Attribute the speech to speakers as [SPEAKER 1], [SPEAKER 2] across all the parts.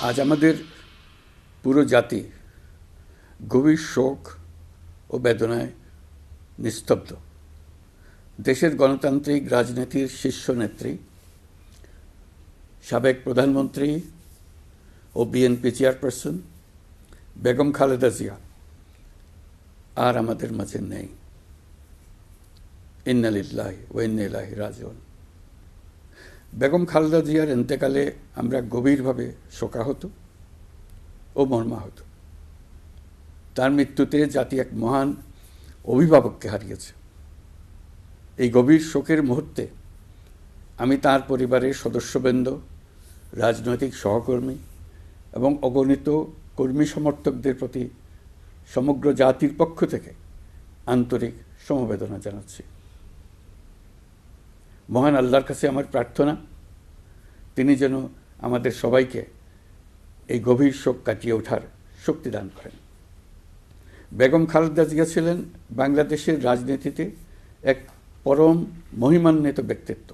[SPEAKER 1] আজ আমাদের পুরো জাতি গভীর শোক ও বেদনায় নিস্তব্ধ। দেশের গণতান্ত্রিক রাজনীতির শীর্ষ নেত্রী, সাবেক প্রধানমন্ত্রী ও বিএনপি চেয়ারপারসন বেগম খালেদা জিয়া আর আমাদের মাঝে নেই। ইন্না লিল্লাহি ওয়া ইন্না ইলাইহি রাজিউন। বেগম খালেদা জিয়ার ইন্তেকালে আমরা গভীরভাবে শোকাহত ও মর্মাহত। তার মৃত্যুতে জাতি এক মহান অভিভাবককে হারিয়েছে। এই গভীর শোকের মুহূর্তে আমি তার পরিবারের সদস্যবৃন্দ, রাজনৈতিক সহকর্মী এবং অগণিত কর্মী সমর্থকদের প্রতি সমগ্র জাতির পক্ষ থেকে আন্তরিক সমবেদনা জানাচ্ছি। মহান আল্লাহর কাছে আমার প্রার্থনা, তিনি যেন আমাদের সবাইকে এই গভীর শোক কাটিয়ে ওঠার শক্তি দান করেন। বেগম খালেদা জিয়া ছিলেন বাংলাদেশের রাজনীতিতে এক পরম মহিমান্বিত ব্যক্তিত্ব।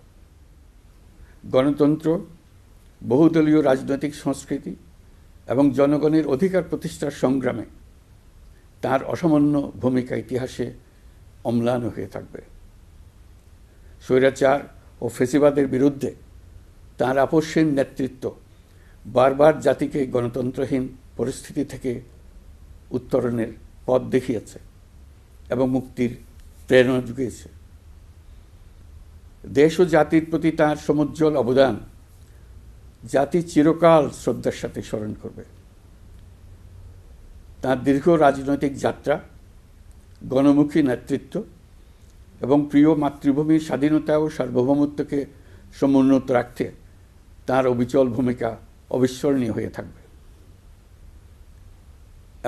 [SPEAKER 1] গণতন্ত্র, বহুদলীয় রাজনৈতিক সংস্কৃতি এবং জনগণের অধিকার প্রতিষ্ঠার সংগ্রামে তার অসামান্য ভূমিকা ইতিহাসে অম্লান হয়ে থাকবে। স্বৈরাচার ও ফেসিবাদের বিরুদ্ধে তাঁর আপসহীন নেতৃত্ব বারবার জাতিকে গণতন্ত্রহীন পরিস্থিতি থেকে উত্তরণের পথ দেখিয়েছে এবং মুক্তির প্রেরণা জুগিয়েছে। দেশ ও জাতির প্রতি তাঁর সমুজ্জ্বল অবদান জাতি চিরকাল শ্রদ্ধার সাথে স্মরণ করবে। তাঁর দীর্ঘ রাজনৈতিক যাত্রা, গণমুখী নেতৃত্ব এবং প্রিয় মাতৃভূমির স্বাধীনতা ও সার্বভৌমত্বকে সমুন্নত রাখতে তাঁর অবিচল ভূমিকা অবিস্মরণীয় হয়ে থাকবে।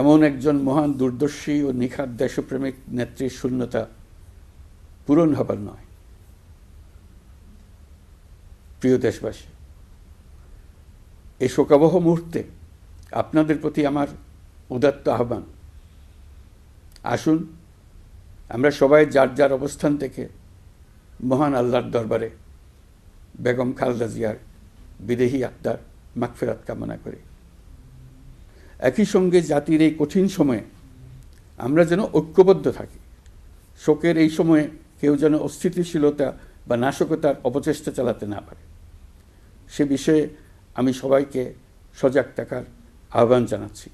[SPEAKER 1] এমন একজন মহান দূরদর্শী ও নিখাদ দেশপ্রেমিক নেত্রীর শূন্যতা পূরণ হবার নয়। প্রিয় দেশবাসী, এই শোকাবহ মুহূর্তে আপনাদের প্রতি আমার উদাত্ত আহ্বান, আসুন আমরা সবাই যার যার অবস্থান থেকে মহান আল্লাহর দরবারে বেগম খালেদা জিয়ার বিদেহী আত্মার মাগফিরাত কামনা করি। একই সঙ্গে জাতির এই কঠিন সময়ে আমরা যেন ঐক্যবদ্ধ থাকি। শোকের এই সময়ে কেউ যেন অস্থিতিশীলতা বা নাশকতার অপচেষ্টা চালাতে না পারে, সে বিষয়ে আমি সবাইকে সজাগ থাকার আহ্বান জানাচ্ছি।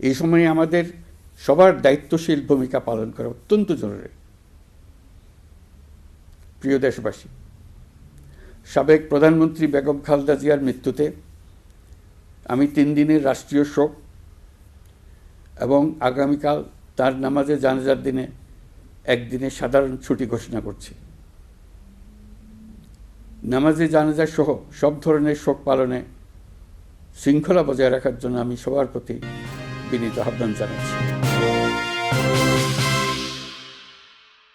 [SPEAKER 1] এই সময়ে আমাদের সবার দায়িত্বশীল ভূমিকা পালন করা অত্যন্ত জরুরি। প্রিয় দেশবাসী, সাবেক প্রধানমন্ত্রী বেগম খালেদা জিয়ার মৃত্যুতে আমি 3 দিনের রাষ্ট্রীয় শোক এবং আগামীকাল তার নামাজে জানাজার দিনে একদিনের সাধারণ ছুটি ঘোষণা করছি। নামাজে জানাজা সহ সব ধরনের শোক পালনে শৃঙ্খলা বজায় রাখার জন্য আমি সবার প্রতি বিনীত আহ্বান জানাচ্ছি।